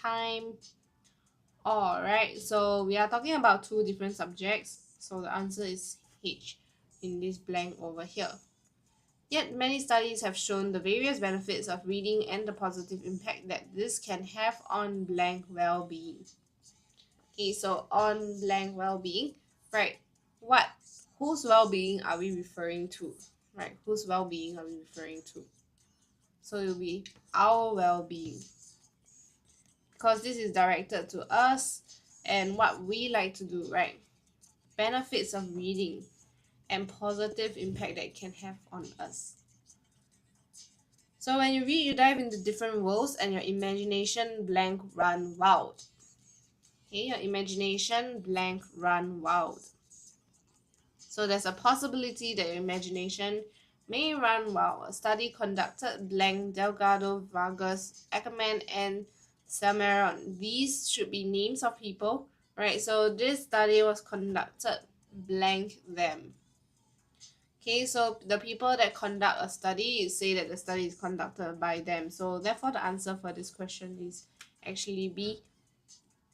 time, all. Right, so we are talking about two different subjects, so the answer is H in this blank over here. Yet many studies have shown the various benefits of reading and the positive impact that this can have on blank well-being. Okay, so on blank well-being, right? What? Whose well-being are we referring to? Right? Whose well-being are we referring to? So it will be our well-being, because this is directed to us and what we like to do, right? Benefits of reading and positive impact that it can have on us. So when you read, you dive into different worlds and your imagination blank run wild. Okay, your imagination blank run wild. So there's a possibility that your imagination may run wild. A study conducted blank Delgado, Vargas, Ackerman, and Salmeron. These should be names of people, right? So this study was conducted blank them. Okay, so the people that conduct a study say that the study is conducted by them. So therefore the answer for this question is actually B.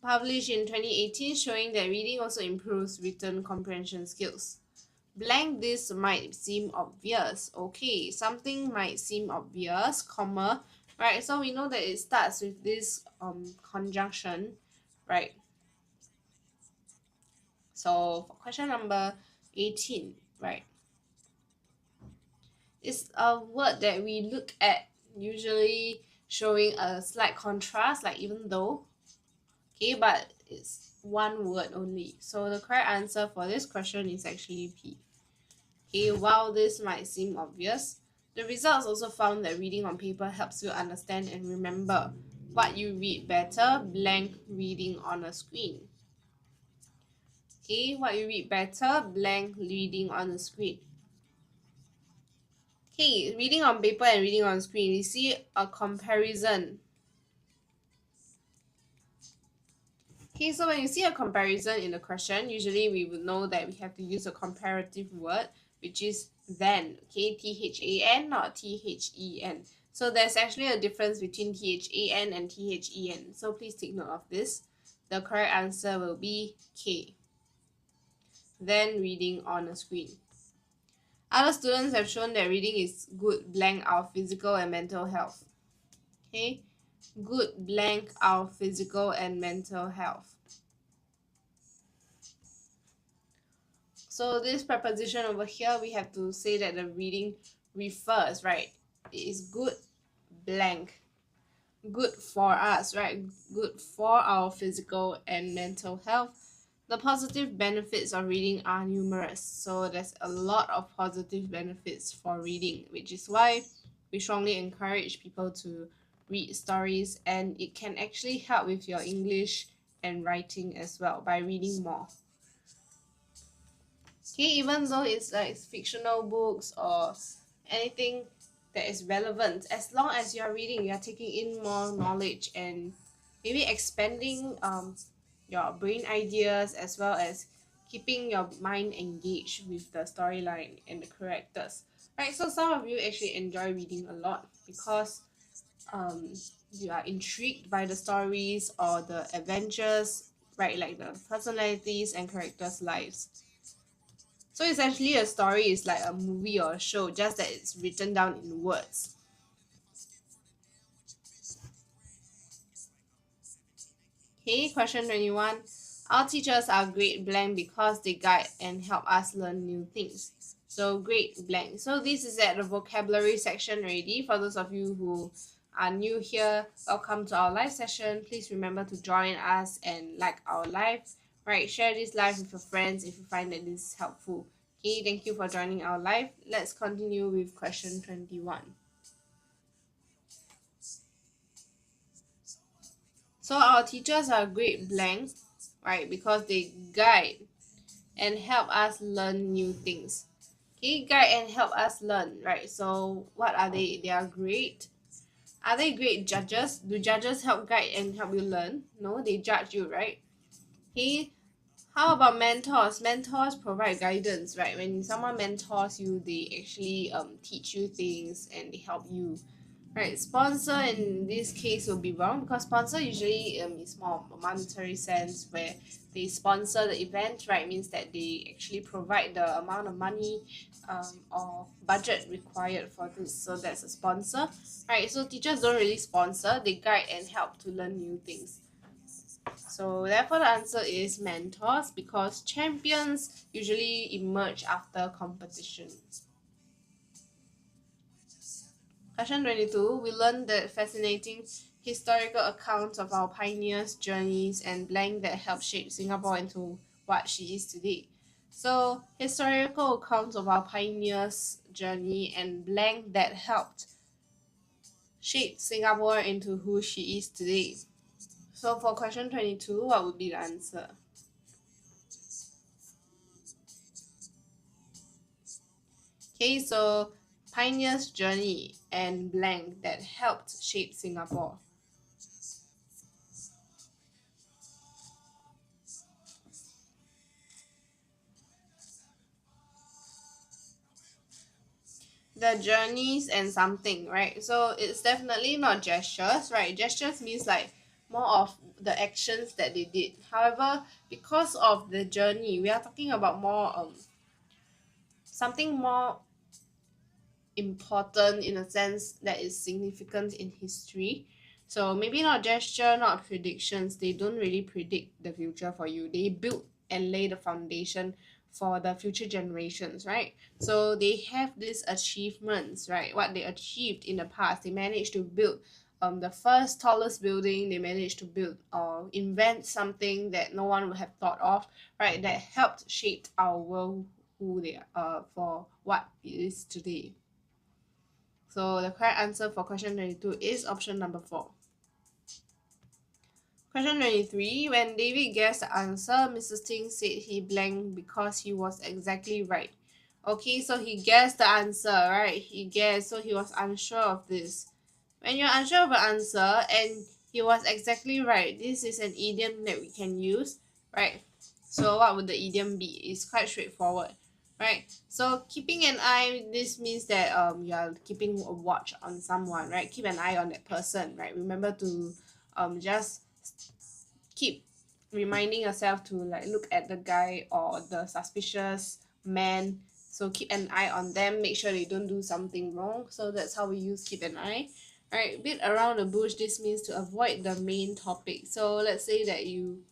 Published in 2018, showing that reading also improves written comprehension skills. Blank this might seem obvious. Okay, something might seem obvious, comma, right? So we know that it starts with this conjunction, right? So for question number 18, right? It's a word that we look at usually showing a slight contrast, like even though, okay, but it's one word only. So the correct answer for this question is actually P. Okay, while this might seem obvious, the results also found that reading on paper helps you understand and remember what you read better, blank reading on a screen. Okay, what you read better, blank reading on a screen. Okay, reading on paper and reading on screen, we see a comparison. Okay, so when you see a comparison in the question, usually we would know that we have to use a comparative word, which is than. Okay, THAN, not THEN. So there's actually a difference between THAN and THEN. So please take note of this. The correct answer will be K. Then reading on a screen. Other students have shown that reading is good blank our physical and mental health. Okay, good blank our physical and mental health. So this preposition over here, we have to say that the reading refers, right? It is good blank. Good for us, right? Good for our physical and mental health. The positive benefits of reading are numerous. So there's a lot of positive benefits for reading, which is why we strongly encourage people to read stories, and it can actually help with your English and writing as well by reading more. Okay, even though it's like fictional books or anything that is relevant, as long as you're reading, you're taking in more knowledge and maybe expanding your brain ideas, as well as keeping your mind engaged with the storyline and the characters. Right, so some of you actually enjoy reading a lot because you are intrigued by the stories or the adventures, right? Like the personalities and characters' lives. So essentially a story is like a movie or a show, just that it's written down in words. Okay, question 21. Our teachers are great blank because they guide and help us learn new things. So great blank. So this is at the vocabulary section already. For those of you who are new here, welcome to our live session. Please remember to join us and like our live. Right, share this live with your friends if you find that this is helpful. Okay, thank you for joining our live. Let's continue with question 21. So our teachers are great blank, right? Because they guide and help us learn new things. Okay, guide and help us learn, right? So what are they? They are great. Are they great judges? Do judges help guide and help you learn? No, they judge you, right? Okay, how about mentors? Mentors provide guidance, right? When someone mentors you, they actually teach you things and they help you Right, sponsor in this case will be wrong because sponsor usually is more of a monetary sense where they sponsor the event, right? Means that they actually provide the amount of money or budget required for this. So that's a sponsor, right? So teachers don't really sponsor, they guide and help to learn new things. So therefore the answer is mentors because champions usually emerge after competitions. Question 22, we learned that fascinating historical accounts of our pioneers' journeys and blank that helped shape Singapore into what she is today. So, historical accounts of our pioneers' journey and blank that helped shape Singapore into who she is today. So, for question 22, what would be the answer? Okay, so pioneers' journey and blank that helped shape Singapore. The journeys and something, right? So it's definitely not gestures, right? Gestures means like more of the actions that they did. However, because of the journey, we are talking about more something more important in a sense that is significant in history. So maybe not gesture, not predictions. They don't really predict the future for you. They build and lay the foundation for the future generations, right? So they have these achievements, right? What they achieved in the past, they managed to build the first tallest building. They managed to build or invent something that no one would have thought of, right? That helped shape our world who they are for what it is today. So the correct answer for question 22 is option number 4. Question 23. When David guessed the answer, Mrs. Ting said he blanked because he was exactly right. Okay, so he guessed the answer, right? He guessed, so he was unsure of this. When you're unsure of an answer and he was exactly right, this is an idiom that we can use, right? So what would the idiom be? It's quite straightforward, right? So keeping an eye, this means that you are keeping a watch on someone, right? Keep an eye on that person, right? Remember to just keep reminding yourself to like look at the guy or the suspicious man. So keep an eye on them, make sure they don't do something wrong. So that's how we use keep an eye. Alright, beat around the bush, this means to avoid the main topic. So let's say that you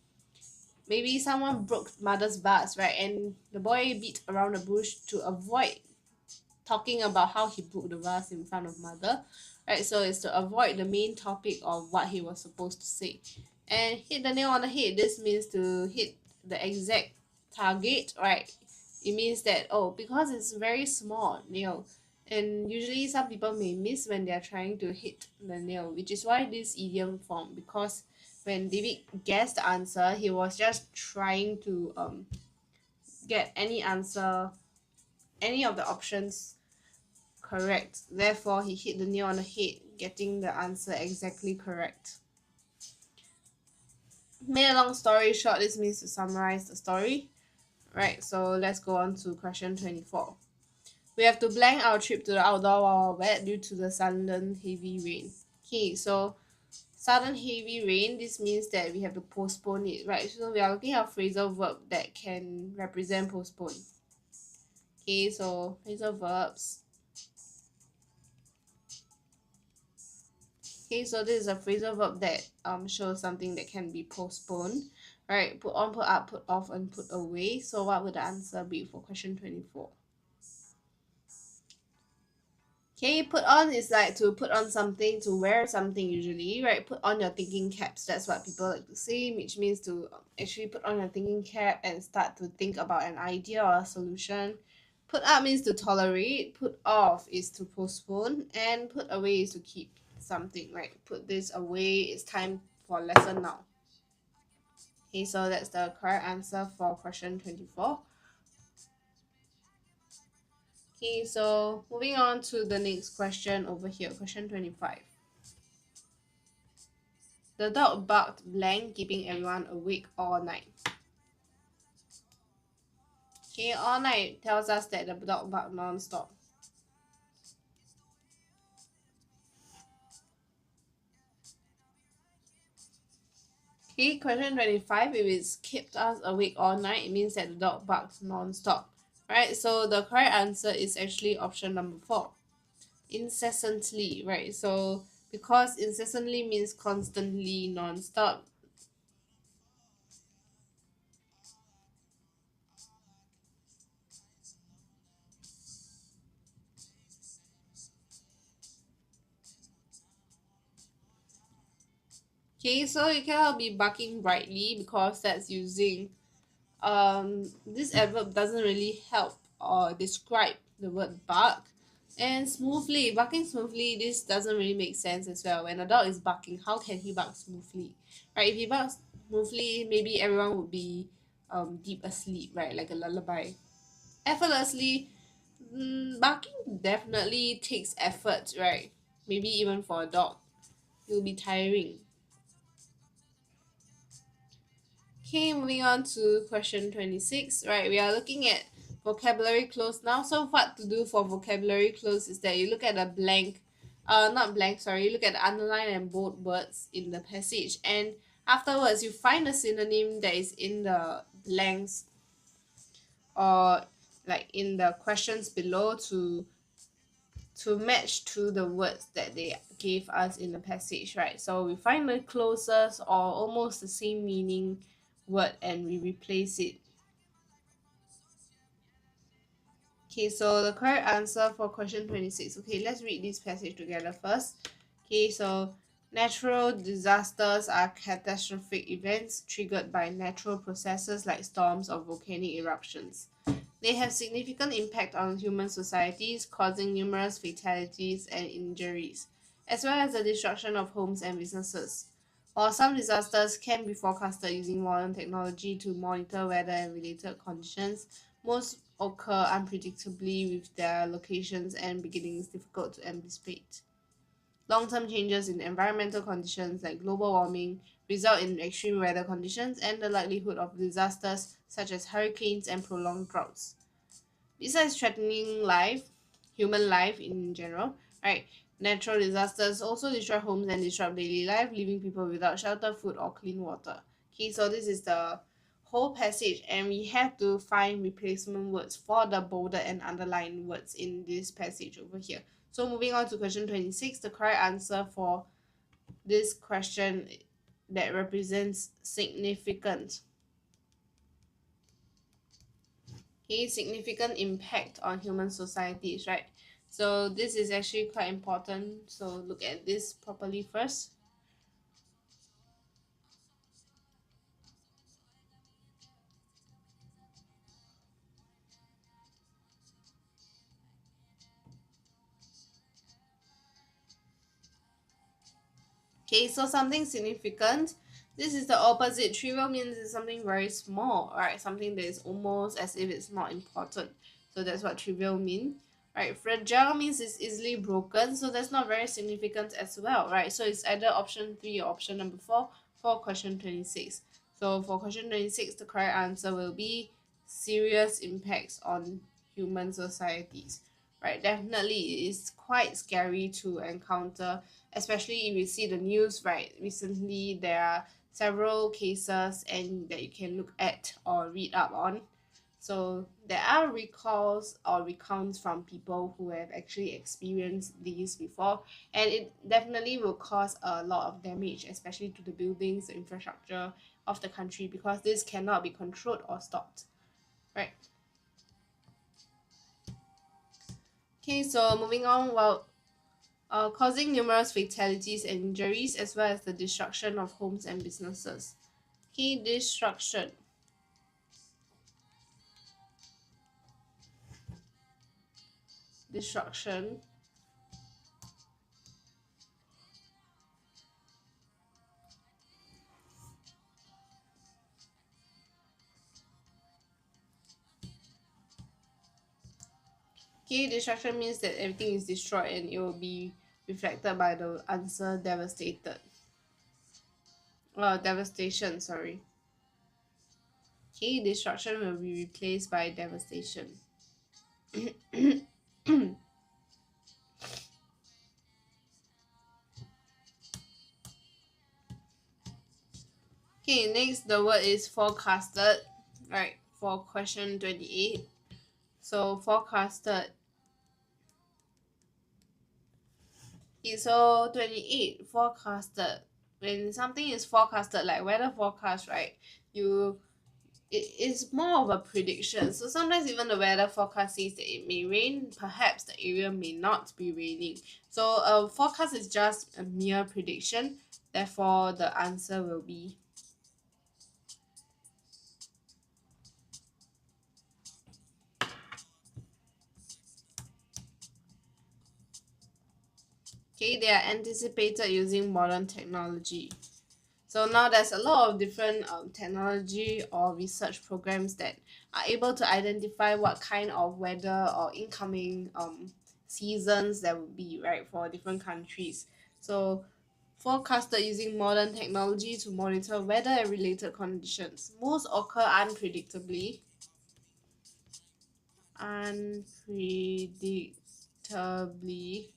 maybe someone broke mother's vase, right? And the boy beat around the bush to avoid talking about how he broke the vase in front of mother, right? So it's to avoid the main topic of what he was supposed to say. And hit the nail on the head, this means to hit the exact target, right? It means that, oh, because it's very small nail, and usually some people may miss when they're trying to hit the nail, which is why this idiom formed. Because when David guessed the answer, he was just trying to get any answer, any of the options correct. Therefore, he hit the nail on the head, getting the answer exactly correct. Made a long story short, this means to summarize the story. Right, so let's go on to question 24. We have to blank our trip to the outdoor while wet due to the sudden heavy rain. Okay, so sudden heavy rain, this means that we have to postpone it, right? So we are looking at a phrasal verb that can represent postpone. Okay, so phrasal verbs. Okay, so this is a phrasal verb that shows something that can be postponed. Right, put on, put up, put off, and put away. So what would the answer be for question 24? Okay, put on is like to put on something, to wear something usually, right? Put on your thinking caps. That's what people like to say, which means to actually put on your thinking cap and start to think about an idea or a solution. Put up means to tolerate, put off is to postpone, and put away is to keep something, right? Put this away, it's time for lesson now. Okay, so that's the correct answer for question 24. Okay, so moving on to the next question over here, question 25. The dog barked blank, keeping everyone awake all night. Okay, all night tells us that the dog barked non-stop. Okay, question 25. If it's kept us awake all night, it means that the dog barks non-stop. Right, so the correct answer is actually option number 4. Incessantly, right? So because incessantly means constantly non-stop. Okay, so you cannot be barking brightly because that's using this adverb doesn't really help or describe the word bark. And smoothly, barking smoothly, this doesn't really make sense as well. When a dog is barking, how can he bark smoothly? Right? If he barks smoothly, maybe everyone would be deep asleep, right? Like a lullaby. Effortlessly, barking definitely takes effort, right? Maybe even for a dog. It will be tiring. Okay, moving on to question 26. Right, we are looking at vocabulary clues now. So what to do for vocabulary clues is that you look at the blank, not blank, sorry, you look at the underline and bold words in the passage, and afterwards you find a synonym that is in the blanks or like in the questions below to match to the words that they gave us in the passage, right? So we find the closest or almost the same meaning word and we replace it. Okay, so the correct answer for question 26. Okay, let's read this passage together first. Okay, so natural disasters are catastrophic events triggered by natural processes like storms or volcanic eruptions. They have significant impact on human societies, causing numerous fatalities and injuries, as well as the destruction of homes and businesses. While some disasters can be forecasted using modern technology to monitor weather and related conditions, most occur unpredictably with their locations and beginnings difficult to anticipate. Long-term changes in environmental conditions like global warming result in extreme weather conditions and the likelihood of disasters such as hurricanes and prolonged droughts. Besides threatening life, human life in general, right? Natural disasters also destroy homes and disrupt daily life, leaving people without shelter, food, or clean water. Okay, so this is the whole passage, and we have to find replacement words for the bolded and underlined words in this passage over here. So moving on to question 26, the correct answer for this question that represents significant. Okay, significant impact on human societies, right? So this is actually quite important. So look at this properly first. Okay, so something significant. This is the opposite. Trivial means it's something very small, right? Something that is almost as if it's not important. So that's what trivial mean. Right, fragile means it's easily broken, so that's not very significant as well, right? So it's either option 3 or option number 4 for question 26. So for question 26, the correct answer will be serious impacts on human societies. Right, definitely it is quite scary to encounter, especially if you see the news, right? Recently there are several cases and that you can look at or read up on. So there are recalls or recounts from people who have actually experienced these before, and it definitely will cause a lot of damage, especially to the buildings, the infrastructure of the country, because this cannot be controlled or stopped, right? Okay, so moving on, well, causing numerous fatalities and injuries as well as the destruction of homes and businesses. Okay, destruction. Okay, destruction means that everything is destroyed and it will be reflected by the answer devastated. Devastation, sorry. Okay, destruction will be replaced by devastation. Okay, next the word is forecasted, right, for question 28. So forecasted. Okay, so 28, forecasted. When something is forecasted, like weather forecast, right, you it is more of a prediction. So sometimes even the weather forecast says that it may rain, perhaps the area may not be raining. So a forecast is just a mere prediction. Therefore, the answer will be. Okay, they are anticipated using modern technology. So now there's a lot of different technology or research programs that are able to identify what kind of weather or incoming seasons there will be, right, for different countries. So forecasted using modern technology to monitor weather and related conditions. Most occur unpredictably. Unpredictably.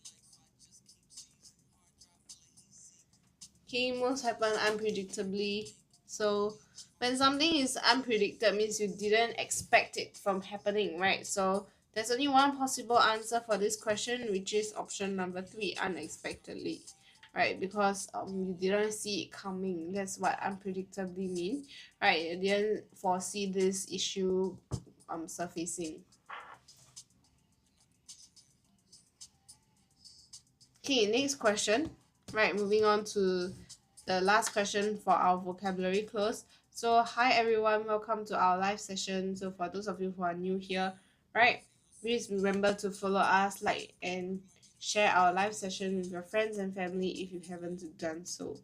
Okay, most happen unpredictably. So when something is unpredicted means you didn't expect it from happening, right? So there's only one possible answer for this question, which is option number 3, unexpectedly, right? Because you didn't see it coming. That's what unpredictably mean, right? You didn't foresee this issue surfacing. Okay, next question. Right, moving on to the last question for our vocabulary close. So, hi everyone, welcome to our live session. So, for those of you who are new here, right, please remember to follow us, like, and share our live session with your friends and family if you haven't done so.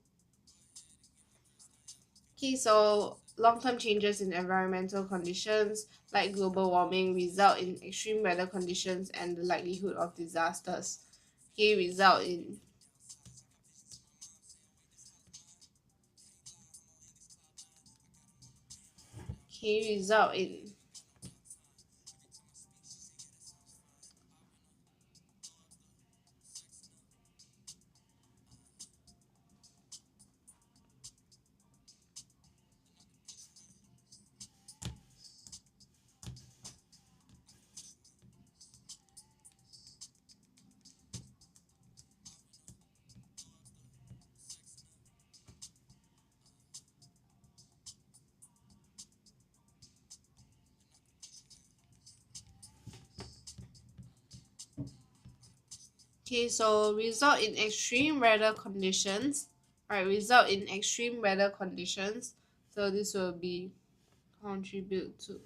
Okay, so long-term changes in environmental conditions like global warming result in extreme weather conditions and the likelihood of disasters. Okay, result in. Okay, so result in extreme weather conditions. Right, result in extreme weather conditions. So this will be contribute to.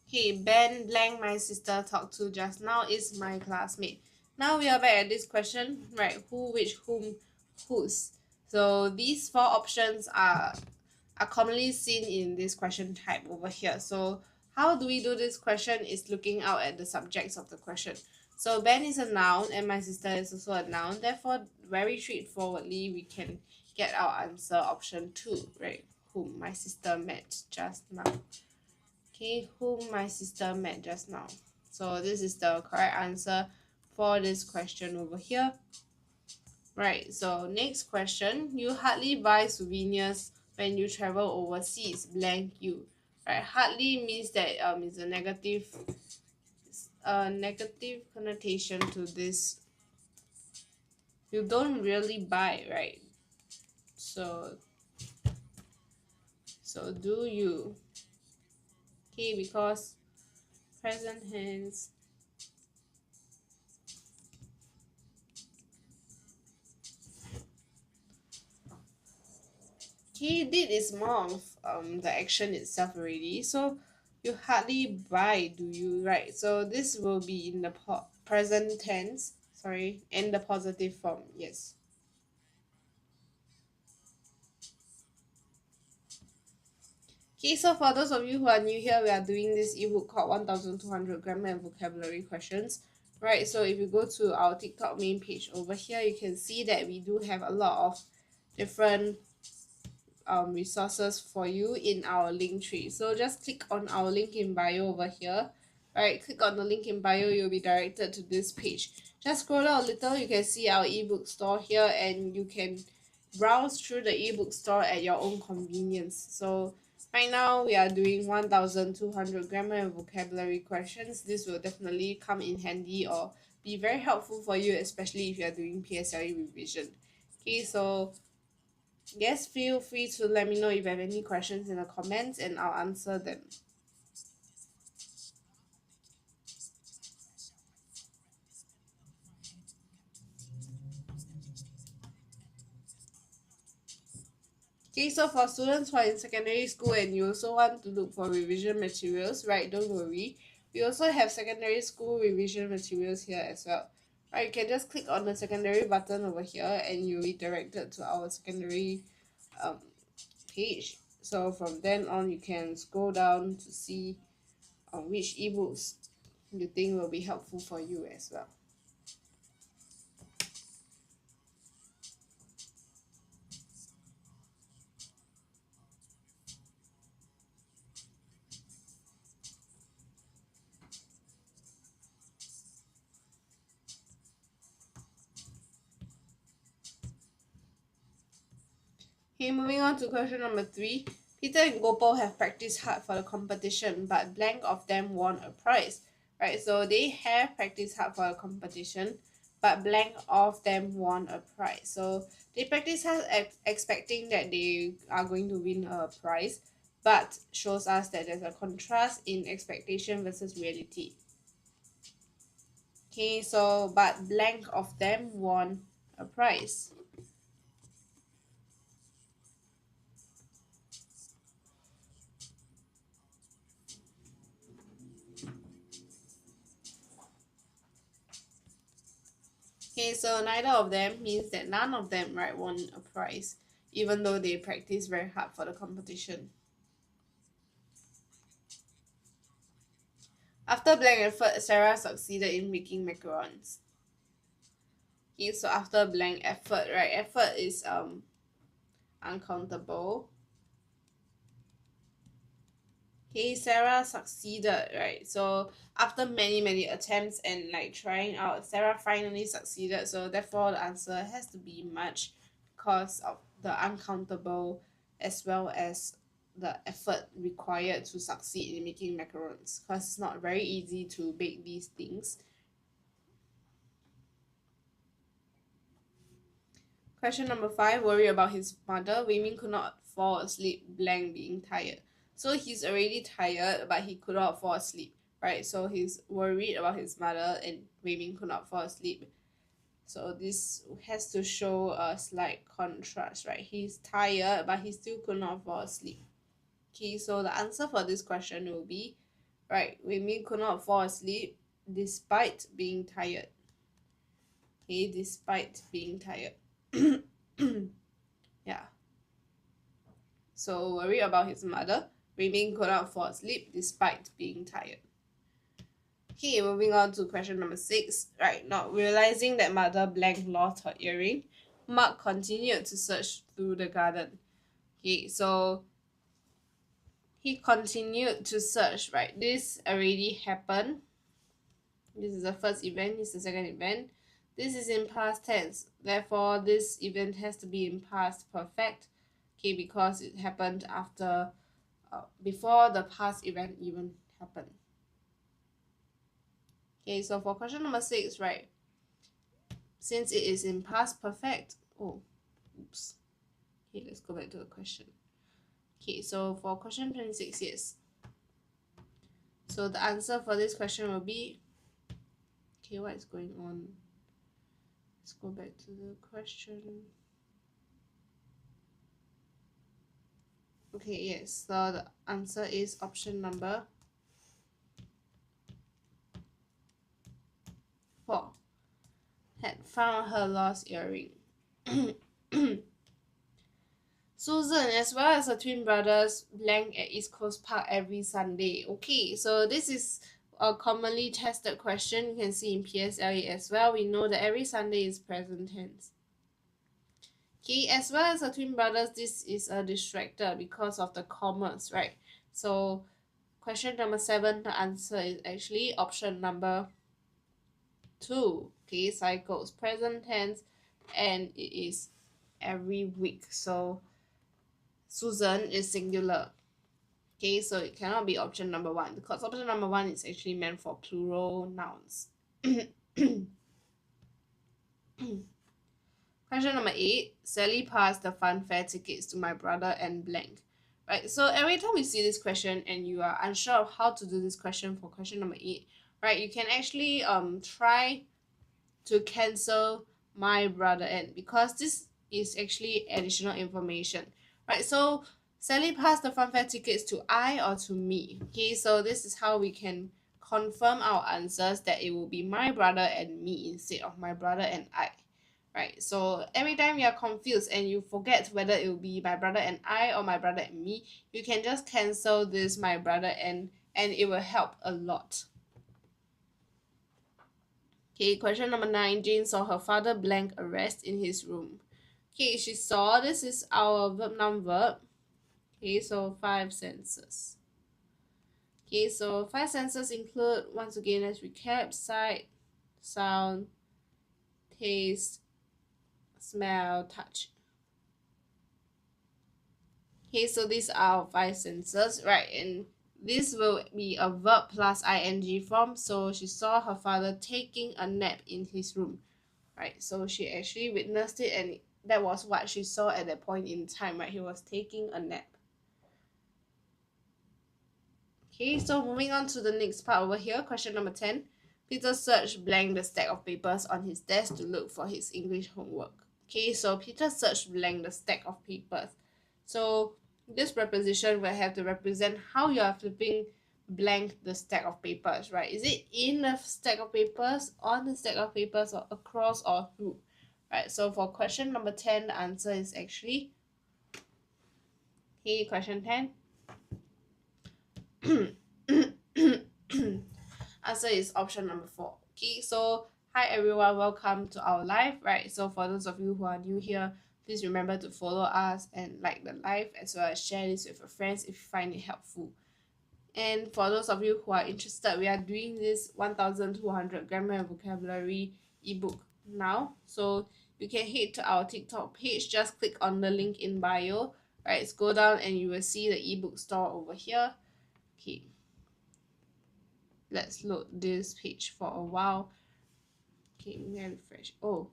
Okay, Ben blank my sister talked to just now is my classmate. Now we are back at this question, right? Who, which, whom, whose. So these four options are commonly seen in this question type over here. So how do we do this question is looking out at the subjects of the question. So Ben is a noun and my sister is also a noun. Therefore, very straightforwardly, we can get our answer option 2, right? Whom my sister met just now. Okay, whom my sister met just now. So this is the correct answer for this question over here. Right, so next question. You hardly buy souvenirs when you travel overseas, blank you. Right, hardly means that it's a negative connotation to this. You don't really buy, right? So do you? Okay, because present tense. Okay, did is more of the action itself already. So you hardly buy, do you? Right. So this will be in the present tense. Sorry, in the positive form. Yes. Okay, so for those of you who are new here, we are doing this ebook called 1200 Grammar and Vocabulary Questions. Right, so if you go to our TikTok main page over here, you can see that we do have a lot of different resources for you in our link tree. So just click on our link in bio over here, Right, click on the link in bio, you'll be directed to this page. Just scroll down a little, you can see our ebook store here, and you can browse through the ebook store at your own convenience. So right now we are doing 1200 grammar and vocabulary questions. This will definitely come in handy or be very helpful for you, especially if you are doing PSLE revision. Okay, so yes, feel free to let me know if you have any questions in the comments and I'll answer them. Okay, so for students who are in secondary school and you also want to look for revision materials, right, don't worry. We also have secondary school revision materials here as well. Right, you can just click on the secondary button over here and you'll be directed to our secondary um, page. So from then on, you can scroll down to see which ebooks you think will be helpful for you as well. Okay, moving on to question number 3. Peter and Gopal have practiced hard for the competition, but blank of them won a prize. Right, so they have practiced hard for the competition, but blank of them won a prize. So they practice hard expecting that they are going to win a prize, but shows us that there's a contrast in expectation versus reality. Okay, so but blank of them won a prize. Okay, so neither of them means that none of them, right, won a prize, even though they practiced very hard for the competition. After blank effort, Sarah succeeded in making macarons. Okay, so after blank effort, right, effort is uncountable. Okay, Sarah succeeded, right? So after many attempts and like trying out, Sarah finally succeeded. So therefore the answer has to be much because of the uncountable as well as the effort required to succeed in making macarons, because it's not very easy to bake these things. Question number 5, worry about his mother. Wei Ming could not fall asleep, blank being tired. So he's already tired, but he could not fall asleep, right? So he's worried about his mother and Wei Ming could not fall asleep. So this has to show a slight contrast, right? He's tired, but he still could not fall asleep. Okay, so the answer for this question will be, right, Wei Ming could not fall asleep despite being tired. Okay, despite being tired. Yeah. So worried about his mother, Wei Ming could not fall asleep despite being tired. Okay, moving on to question number 6. Right, not realizing that mother blank lost her earring, Mark continued to search through the garden. Okay, so he continued to search, right? This already happened. This is the first event, this is the second event. This is in past tense. Therefore, this event has to be in past perfect. Okay, because it happened after, before the past event even happened. Okay, so for question number 6, right? Since it is in past perfect, oh, oops. Okay, let's go back to the question. Okay, so for question 26, yes. So the answer for this question will be, okay, what is going on? Let's go back to the question. Okay, yes, so the answer is option number 4. Had found her lost earring. Susan, as well as her twin brothers, blank at East Coast Park every Sunday. Okay, so this is a commonly tested question. You can see in PSLE as well. We know that every Sunday is present tense. Okay, as well as her twin brothers, this is a distractor because of the commas, right? So question number 7, the answer is actually option number 2. Okay, cycles, present tense, and it is every week. So Susan is singular. Okay, so it cannot be option number 1 because option number 1 is actually meant for plural nouns. Question number 8. Sally passed the fun fair tickets to my brother and blank. Right, so every time we see this question and you are unsure of how to do this question for question number 8, right, you can actually try to cancel my brother and, because this is actually additional information. Right, so Sally passed the fun fair tickets to I or to me. Okay, so this is how we can confirm our answers, that it will be my brother and me instead of my brother and I. Right, so every time you are confused and you forget whether it will be my brother and I or my brother and me, you can just cancel this my brother and it will help a lot. Okay, question number 9. Jane saw her father blank a rest in his room. Okay, she saw, this is our verb noun verb. Okay, so 5 senses. Okay, so 5 senses include, once again, let's recap: sight, sound, taste, smell, touch. Okay, so these are 5 senses, right? And this will be a verb plus ing form. So she saw her father taking a nap in his room, right? So she actually witnessed it, and that was what she saw at that point in time, right? He was taking a nap. Okay, so moving on to the next part over here, question number 10. Peter searched blank the stack of papers on his desk to look for his English homework. Okay, so Peter searched blank the stack of papers. So this preposition will have to represent how you are flipping blank the stack of papers, right? Is it in the stack of papers, on the stack of papers, or across or through? Right, so for question number 10, the answer is actually, okay, question 10. Answer is option number 4. Okay, so hi everyone, welcome to our live, right? So for those of you who are new here, please remember to follow us and like the live, as well as share this with your friends if you find it helpful. And for those of you who are interested, we are doing this 1200 grammar and vocabulary ebook now. So you can head to our TikTok page, just click on the link in bio, right? Scroll down and you will see the ebook store over here. Okay, let's load this page for a while. Okay, let me refresh. Oh,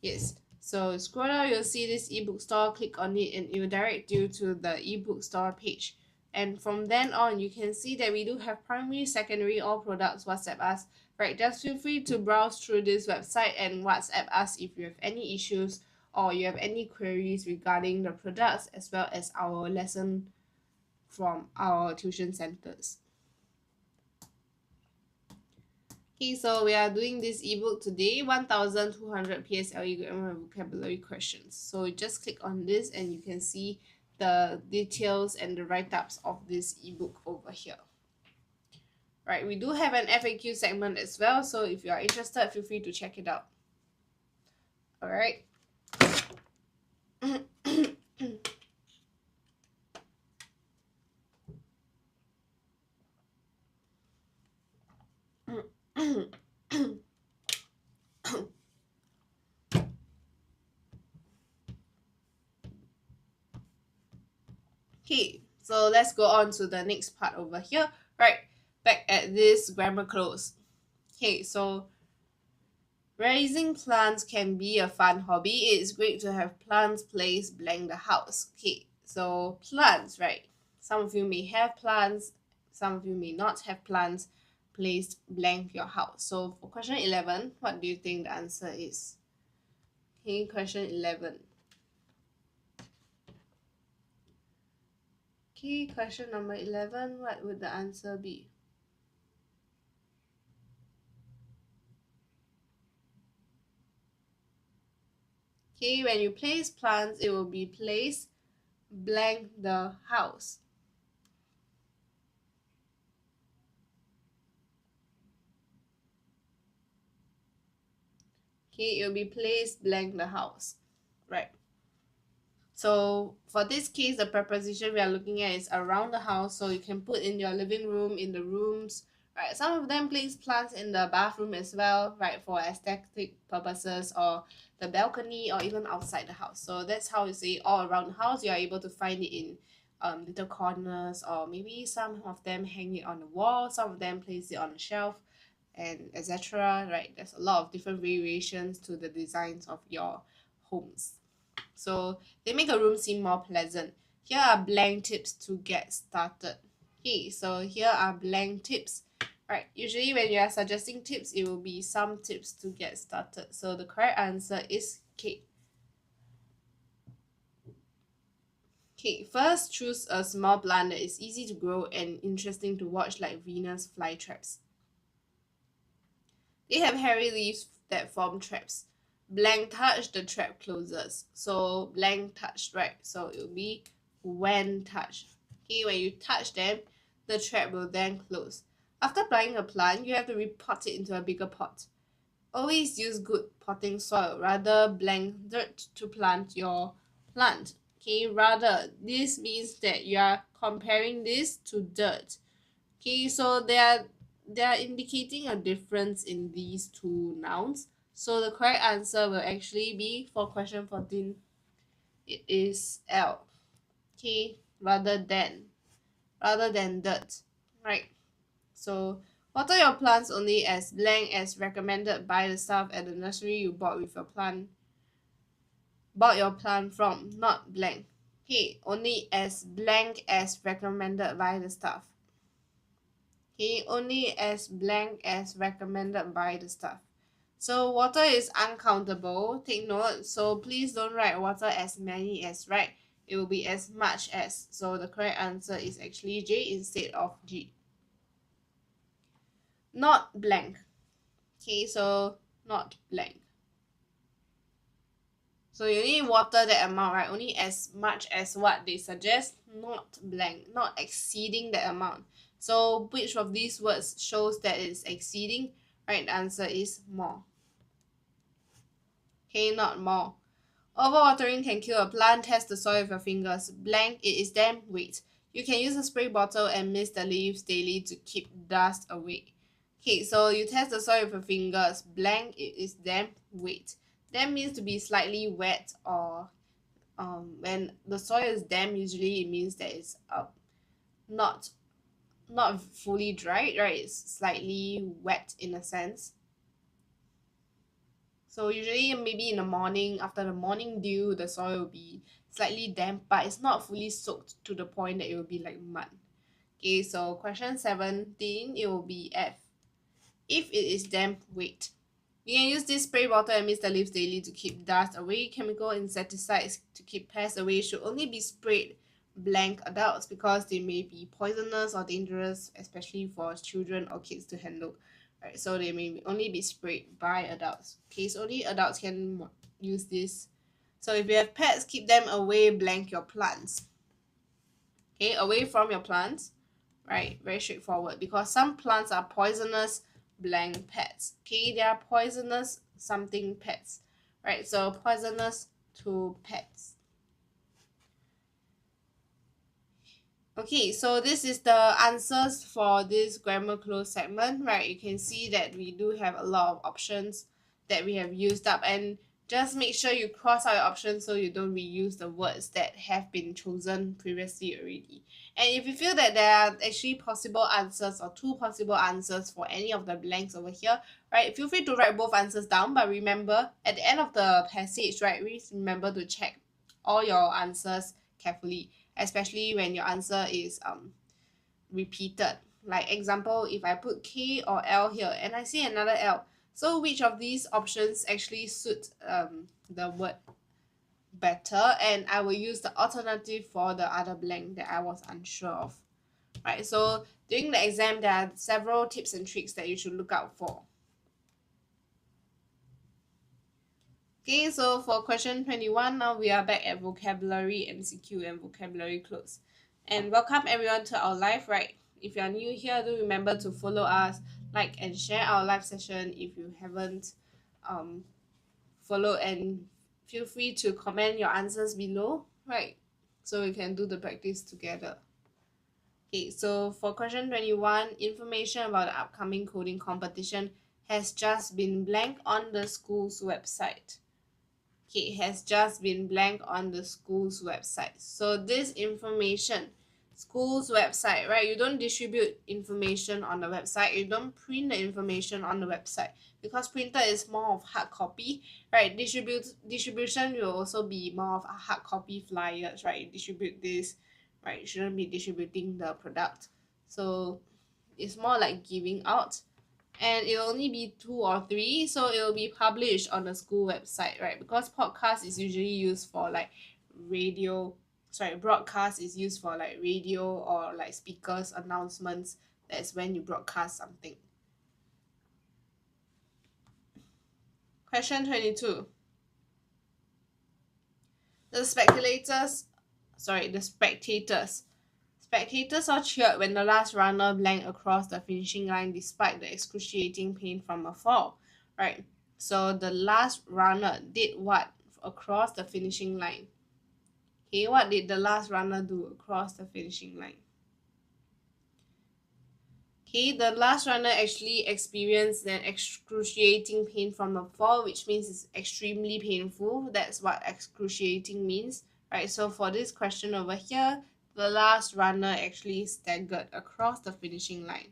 yes. So scroll down, you'll see this ebook store. Click on it and it will direct you to the ebook store page. And from then on, you can see that we do have primary, secondary, all products. WhatsApp us, right? Just feel free to browse through this website and WhatsApp us if you have any issues or you have any queries regarding the products, as well as our lesson from our tuition centers. Okay, so we are doing this ebook today, 1200 PSLE grammar and vocabulary questions. So just click on this and you can see the details and the write-ups of this ebook over here. Right, we do have an FAQ segment as well, so if you are interested, feel free to check it out. Alright. Okay, so let's go on to the next part over here. Right, back at this grammar close. Okay, so raising plants can be a fun hobby. It's great to have plants placed blank the house. Okay, so plants, right? Some of you may have plants, some of you may not have plants placed blank your house. So for question 11, what do you think the answer is? Okay, question 11. Okay, question number 11, what would the answer be? Okay, when you place plants, it will be placed blank the house. Okay, it will be placed blank the house, right? So for this case, the preposition we are looking at is around the house. So you can put in your living room, in the rooms, right? Some of them place plants in the bathroom as well, right? For aesthetic purposes, or the balcony, or even outside the house. So that's how you say all around the house. You are able to find it in little corners, or maybe some of them hang it on the wall, some of them place it on the shelf, and etc. Right? There's a lot of different variations to the designs of your homes. So they make a room seem more pleasant. Here are blank tips to get started. Okay, so here are blank tips. Right, usually when you are suggesting tips, it will be some tips to get started. So the correct answer is K. Okay, first choose a small plant that is easy to grow and interesting to watch, like Venus flytraps. They have hairy leaves that form traps. Blank touch, the trap closes. So blank touched, right? So it will be when touched. Okay, when you touch them, the trap will then close. After planting a plant, you have to repot it into a bigger pot. Always use good potting soil, rather blank dirt to plant your plant. Okay, rather, this means that you are comparing this to dirt. Okay, so they are indicating a difference in these two nouns. So the correct answer will actually be, for question 14, it is L. Okay, rather than dirt. Right. So water your plants only as blank as recommended by the staff at the nursery you bought your plant from, not blank. Okay, only as blank as recommended by the staff. Okay, only as blank as recommended by the staff. So water is uncountable, take note. So please don't write water as many as, right? It will be as much as. So the correct answer is actually J instead of G. Not blank. Okay, so not blank. So you need water that amount, right? Only as much as what they suggest, not blank, not exceeding that amount. So which of these words shows that it's exceeding? Right answer is more. Okay, not more. Overwatering can kill a plant. Test the soil with your fingers. Blank, it is damp. Wait. You can use a spray bottle and mist the leaves daily to keep dust away. Okay, so you test the soil with your fingers. Blank, it is damp. Wait. Damp means to be slightly wet, or when the soil is damp, usually it means that it's not not fully dried, right? It's slightly wet in a sense. So usually maybe in the morning, after the morning dew, the soil will be slightly damp, but it's not fully soaked to the point that it will be like mud. Okay, so question 17, it will be F. If it is damp, wait. You can use this spray bottle and mist the leaves daily to keep dust away. Chemical insecticides to keep pests away should only be sprayed blank adults, because they may be poisonous or dangerous, especially for children or kids to handle. Right, so they may only be sprayed by adults. Okay, so only adults can use this. So if you have pets, keep them away, blank your plants. Okay, away from your plants. Right, very straightforward, because some plants are poisonous, blank pets. Okay, they are poisonous something pets. Right, so poisonous to pets. Okay, so this is the answers for this grammar close segment, right? You can see that we do have a lot of options that we have used up, and just make sure you cross out your options so you don't reuse the words that have been chosen previously already. And if you feel that there are actually possible answers or two possible answers for any of the blanks over here, right, feel free to write both answers down, but remember at the end of the passage, right, please remember to check all your answers carefully, especially when your answer is repeated. Like example, if I put K or L here and I see another L, so which of these options actually suit the word better, and I will use the alternative for the other blank that I was unsure of. Right, so during the exam there are several tips and tricks that you should look out for. Okay, so for question 21, now we are back at vocabulary MCQ and vocabulary close. And welcome everyone to our live, right? If you are new here, do remember to follow us, like and share our live session if you haven't followed, and feel free to comment your answers below, right? So we can do the practice together. Okay, so for question 21, information about the upcoming coding competition has just been blank on the school's website. Okay, has just been blank on the school's website. So this information, school's website, right? You don't distribute information on the website. You don't print the information on the website because printer is more of hard copy, right? Distribution will also be more of a hard copy flyers, right? You distribute this, right? You shouldn't be distributing the product. So it's more like giving out, and it'll only be 2 or 3, so it'll be published on the school website, right? Because podcast is usually used for like broadcast is used for like radio or like speakers announcements. That's when you broadcast something. Question 22. The spectators all cheered when the last runner blanked across the finishing line despite the excruciating pain from a fall, right? So the last runner did what across the finishing line? Okay, what did the last runner do across the finishing line? Okay, the last runner actually experienced an excruciating pain from a fall, which means it's extremely painful. That's what excruciating means, right? So for this question over here, the last runner actually staggered across the finishing line,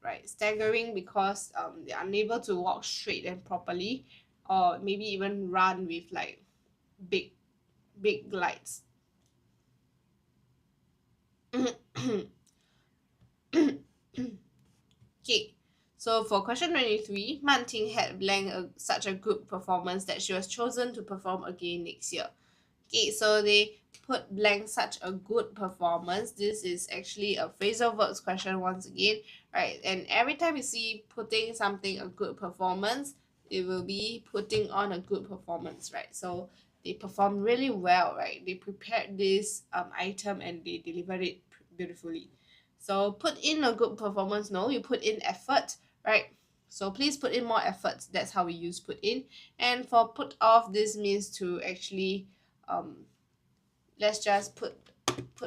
right? Staggering because they're unable to walk straight and properly, or maybe even run with like big glides. Okay, so for question 23, Man Ting had blanked such a good performance that she was chosen to perform again next year. Okay, so they put blank such a good performance. This is actually a phrasal verbs question once again, right? And every time you see putting something a good performance, it will be putting on a good performance, right? So they performed really well, right? They prepared this item and they delivered it beautifully. So put in a good performance, no, you put in effort, right? So please put in more effort. That's how we use put in. And for put off, this means to actually let's just put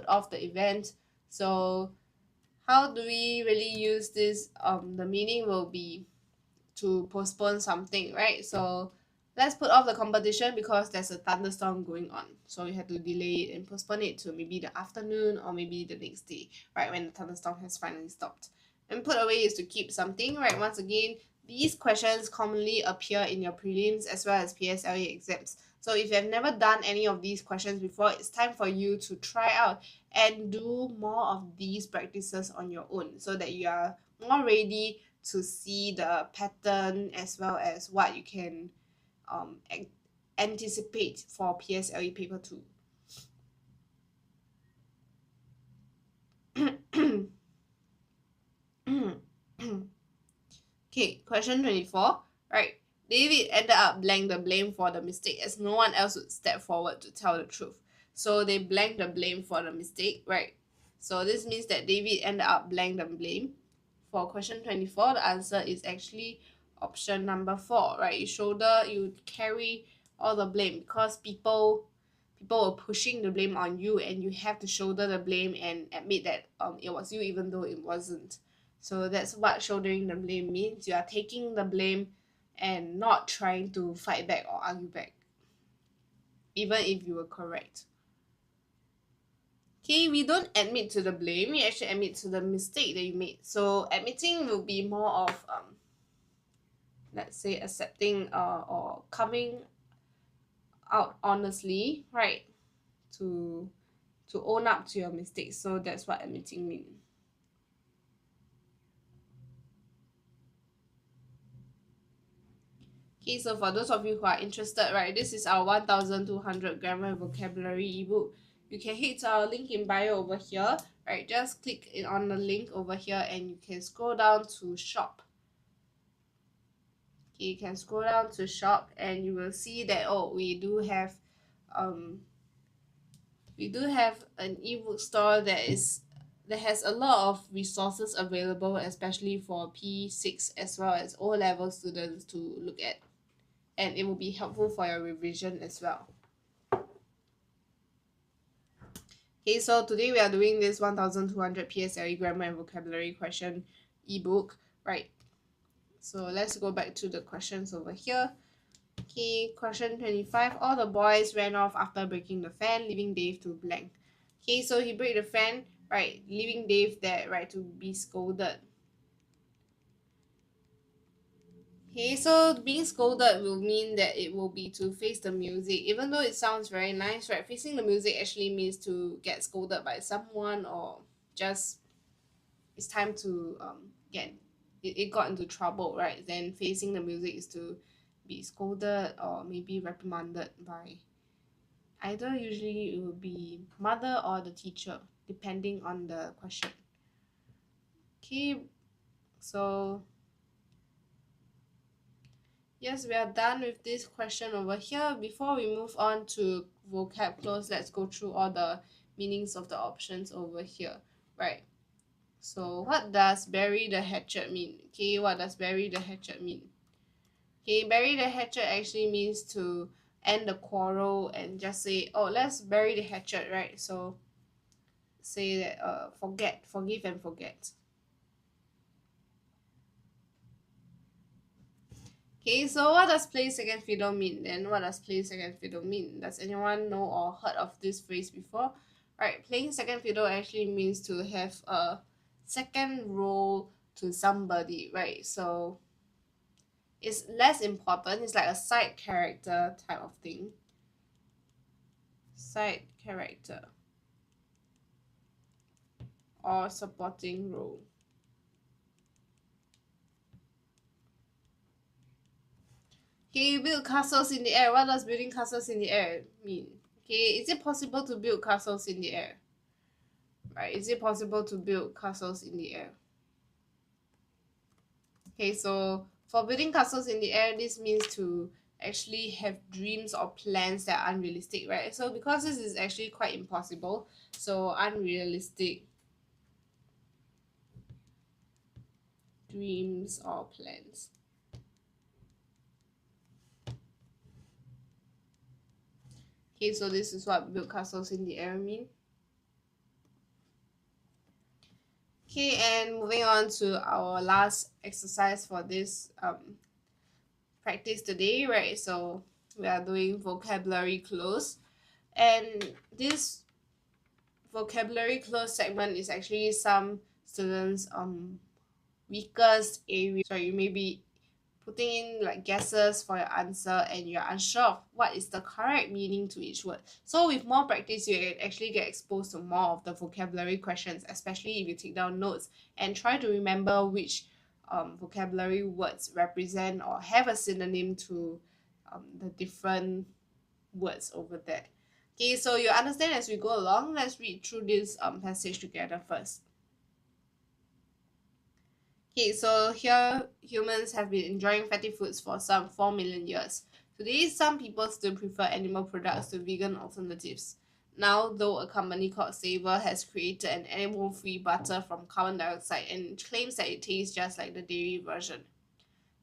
off the event. So how do we really use this? The meaning will be to postpone something, right? So let's put off the competition because there's a thunderstorm going on, so we have to delay it and postpone it to maybe the afternoon or maybe the next day, right, when the thunderstorm has finally stopped. And put away is to keep something, right? Once again, these questions commonly appear in your prelims as well as PSLE exams. So if you have never done any of these questions before, it's time for you to try out and do more of these practices on your own so that you are more ready to see the pattern as well as what you can anticipate for PSLE paper 2. Okay, question 24. Right. David ended up blank the blame for the mistake as no one else would step forward to tell the truth. So they blanked the blame for the mistake, right? So this means that David ended up blank the blame. For question 24, the answer is actually option number 4, right? You carry all the blame because people were pushing the blame on you, and you have to shoulder the blame and admit that it was you even though it wasn't. So that's what shouldering the blame means. You are taking the blame and not trying to fight back or argue back, even if you were correct. Okay, we don't admit to the blame, we actually admit to the mistake that you made. So admitting will be more of let's say accepting or coming out honestly, right? To own up to your mistakes. So that's what admitting means. Okay, so for those of you who are interested, right, this is our 1200 grammar vocabulary ebook. You can hit our link in bio over here, right? Just click it on the link over here and you can scroll down to shop. Okay, you can scroll down to shop and you will see that we do have an ebook store that has a lot of resources available, especially for P6 as well as O-level students to look at, and it will be helpful for your revision as well. Okay, so today we are doing this 1200 PSLE grammar and vocabulary question ebook, right? So let's go back to the questions over here. Okay, question 25. All the boys ran off after breaking the fan, leaving Dave to blank. Okay, so he break the fan, right, leaving Dave there, right, to be scolded. Okay, so being scolded will mean that it will be to face the music. Even though it sounds very nice, right? Facing the music actually means to get scolded by someone, or just it's time to get it got into trouble, right? Then facing the music is to be scolded or maybe reprimanded by either, usually it will be mother or the teacher, depending on the question. Okay, so yes, we are done with this question over here. Before we move on to vocab close, let's go through all the meanings of the options over here, right? So what does bury the hatchet mean? Okay, what does bury the hatchet mean? Okay, bury the hatchet actually means to end the quarrel and just say, oh, let's bury the hatchet, right? So say that forgive and forget. Okay, so what does play second fiddle mean then? What does play second fiddle mean? Does anyone know or heard of this phrase before? Right, playing second fiddle actually means to have a second role to somebody, right? So it's less important. It's like a side character type of thing. Side character or supporting role. Okay, you build castles in the air. What does building castles in the air mean? Okay, is it possible to build castles in the air? Right, is it possible to build castles in the air? Okay, so for building castles in the air, this means to actually have dreams or plans that are unrealistic, right? So because this is actually quite impossible, so unrealistic dreams or plans. Okay, so this is what build castles in the air mean. Okay, and moving on to our last exercise for this practice today, right? So we are doing vocabulary close, and this vocabulary close segment is actually some students weakest area. So you may be putting in like guesses for your answer and you're unsure of what is the correct meaning to each word. So with more practice, you can actually get exposed to more of the vocabulary questions, especially if you take down notes and try to remember which vocabulary words represent or have a synonym to the different words over there. Okay, so you understand as we go along. Let's read through this passage together first. Okay, so here humans have been enjoying fatty foods for some 4 million years. Today, some people still prefer animal products to vegan alternatives. Now, though, a company called Savor has created an animal-free butter from carbon dioxide and claims that it tastes just like the dairy version.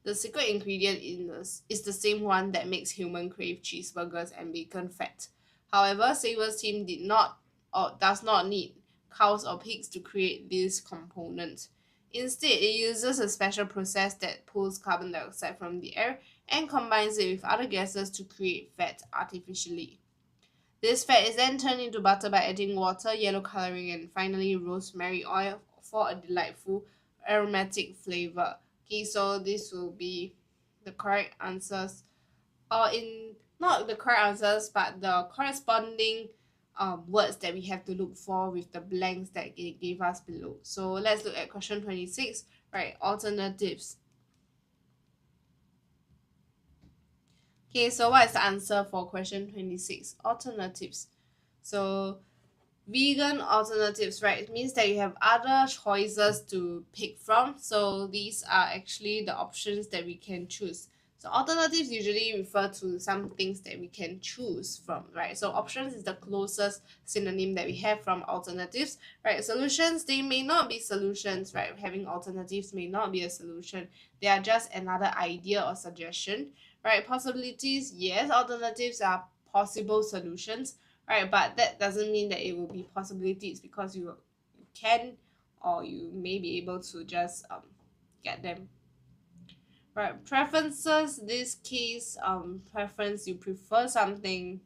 The secret ingredient in this is the same one that makes humans crave cheeseburgers and bacon fat. However, Savor's team did not or does not need cows or pigs to create this component. Instead, it uses a special process that pulls carbon dioxide from the air and combines it with other gases to create fat artificially. This fat is then turned into butter by adding water, yellow coloring, and finally rosemary oil for a delightful aromatic flavor. Okay, so this will be the correct answers, or in not the correct answers, but the corresponding words that we have to look for with the blanks that they gave us below. So let's look at question 26, right? Alternatives. Okay, so what is the answer for question 26? Alternatives. So vegan alternatives, right? It means that you have other choices to pick from. So these are actually the options that we can choose. So alternatives usually refer to some things that we can choose from, right? So options is the closest synonym that we have from alternatives, right? Solutions, they may not be solutions, right? Having alternatives may not be a solution. They are just another idea or suggestion, right? Possibilities, yes, alternatives are possible solutions, right? But that doesn't mean that it will be possibilities, because you can, or you may be able to just get them. Right, preferences, this case, preference, you prefer something,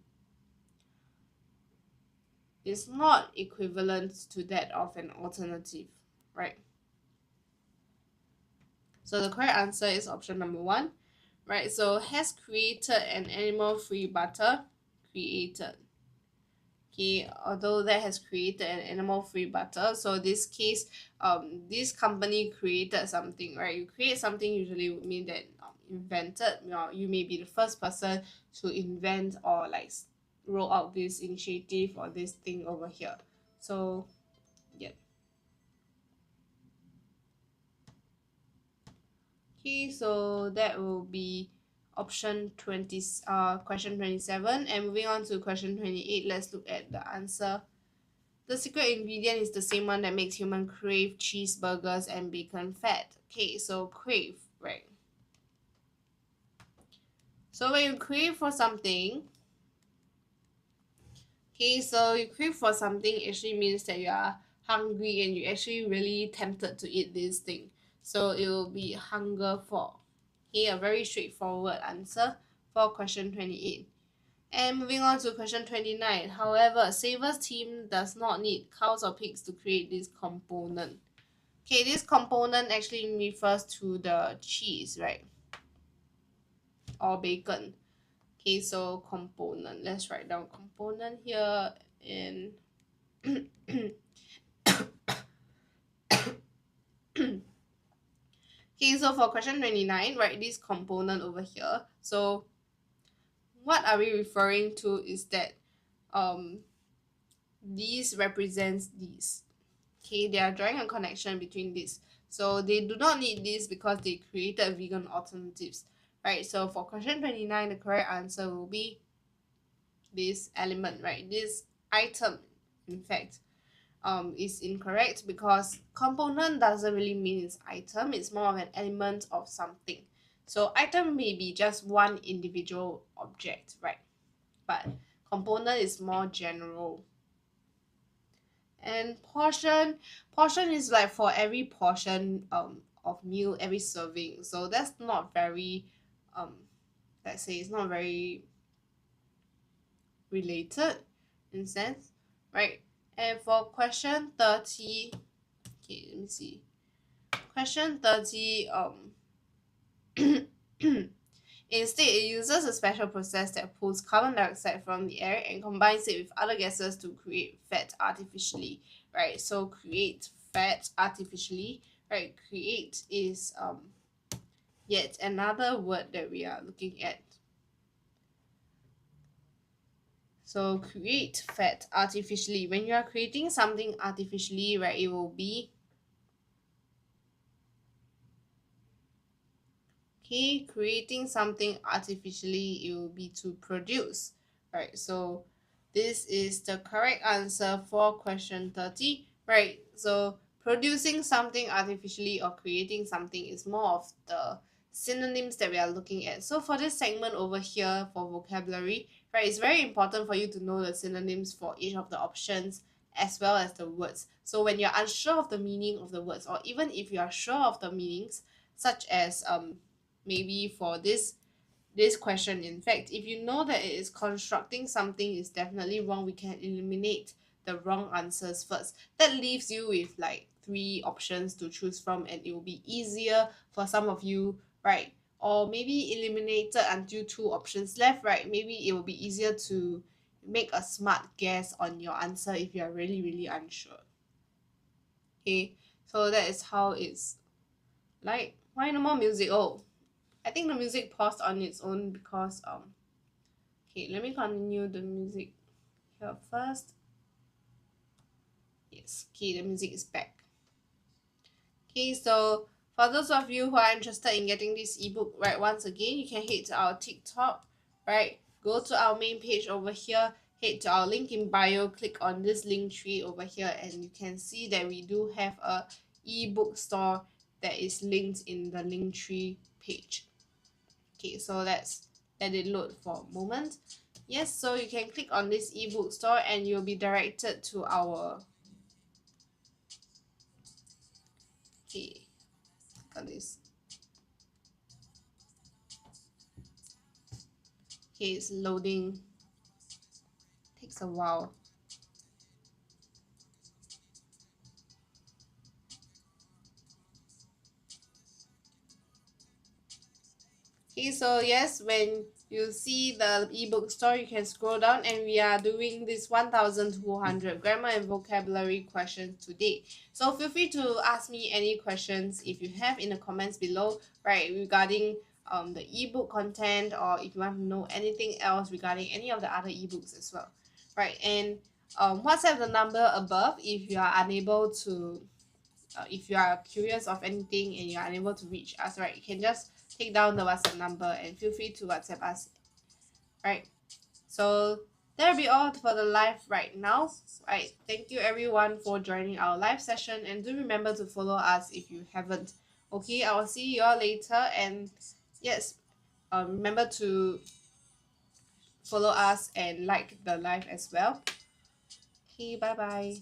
is not equivalent to that of an alternative, right? So the correct answer is option number one, right? So has created an animal-free butter, created. Okay, although that has created an animal-free butter, so this case, this company created something, right? You create something usually would mean that invented, you may be the first person to invent or like roll out this initiative or this thing over here. So yeah. Okay, so that will be option 20, question 27. And moving on to question 28, let's look at the answer. The secret ingredient is the same one that makes human crave cheeseburgers and bacon fat. Okay, so crave, right? So when you crave for something, okay, so you crave for something actually means that you are hungry and you actually really tempted to eat this thing. So it will be hunger for. Okay, a very straightforward answer for question 28. And moving on to question 29. However, Saver's team does not need cows or pigs to create this component. Okay, this component actually refers to the cheese, right? Or bacon. Okay, so component. Let's write down component here in okay, so for question 29, write this component over here. So what are we referring to is that these represents these. Okay, they are drawing a connection between this. So they do not need this because they created vegan alternatives. Right, so for question 29, the correct answer will be this element, right? This item, in fact, is incorrect because component doesn't really mean it's item, it's more of an element of something. So item may be just one individual object, right? But component is more general. And portion is like for every portion of meal, every serving. So that's not very let's say it's not very related in sense, right? And for question 30, okay, let me see. Question 30, instead it uses a special process that pulls carbon dioxide from the air and combines it with other gases to create fat artificially, right? So create fat artificially, right? Create is yet another word that we are looking at. So create fat artificially. When you are creating something artificially, right, it will be okay, creating something artificially, it will be to produce, right? So this is the correct answer for question 30, right? So producing something artificially or creating something is more of the synonyms that we are looking at. So for this segment over here for vocabulary, right, it's very important for you to know the synonyms for each of the options as well as the words. So when you're unsure of the meaning of the words, or even if you are sure of the meanings, such as maybe for this question, in fact, if you know that it is constructing something is definitely wrong, we can eliminate the wrong answers first. That leaves you with like 3 options to choose from, and it will be easier for some of you, right? Or maybe eliminated until 2 options left, right? Maybe it will be easier to make a smart guess on your answer if you are really unsure. Okay, so that is how it's like. Why no more music? Oh, I think the music paused on its own because okay, let me continue the music here first. Yes, okay, the music is back. Okay, so for those of you who are interested in getting this ebook, right, once again, you can head to our TikTok, right? Go to our main page over here, head to our link in bio, click on this link tree over here, and you can see that we do have a ebook store that is linked in the link tree page. Okay, so let's let it load for a moment. Yes, so you can click on this ebook store and you'll be directed to our, okay, click on this. Okay, it's loading. Takes a while. Okay, so yes, when you see the ebook store, you can scroll down and we are doing this 1200 grammar and vocabulary questions today. So feel free to ask me any questions if you have in the comments below, right, regarding the ebook content, or if you want to know anything else regarding any of the other ebooks as well. Right, and WhatsApp the number above if you are unable to if you are curious of anything and you are unable to reach us, right, you can just take down the WhatsApp number and feel free to WhatsApp us, right? So that'll be all for the live right now, right? Thank you everyone for joining our live session, and do remember to follow us if you haven't. Okay, I will see you all later, and yes, remember to follow us and like the live as well. Okay, bye bye.